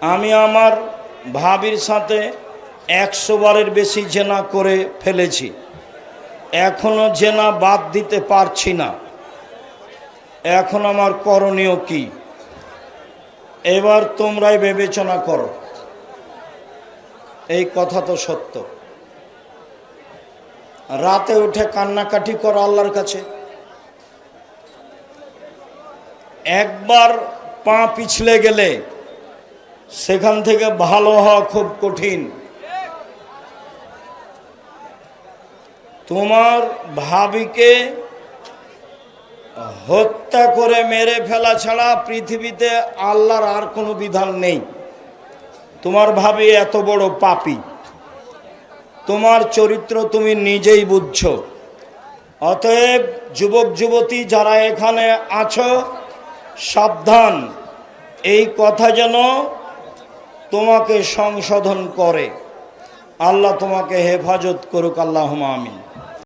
আমি আমার ভাবির সাথে 100 বারের বেশি জেনা করে ফেলেছি, এখনো জেনা বাদ দিতে পারছি না। এখন আমার করণীয় কি? এবার তোমরাই বিবেচনা করো। এই কথা তো সত্য। রাতে উঠে কান্নাকাটি করো আল্লাহর কাছে। একবার পা পিছলে গেলে সেখান থেকে ভালো হওয়া খুব কঠিন। তোমার ভাবিকে হত্যা করে মেরে ফেলা ছাড়া পৃথিবীতে আল্লাহর আর কোনো বিধান নেই। তোমার ভাবি এত বড় পাপী, তোমার চরিত্র তুমি নিজেই বুঝছো। অতএব যুবক যুবতী যারা এখানে আছো, সাবধান, এই কথা যেন তোমাকে সংশোধন করে। আল্লাহ তোমাকে হেফাজত করুক, আল্লাহুম্মা আমিন।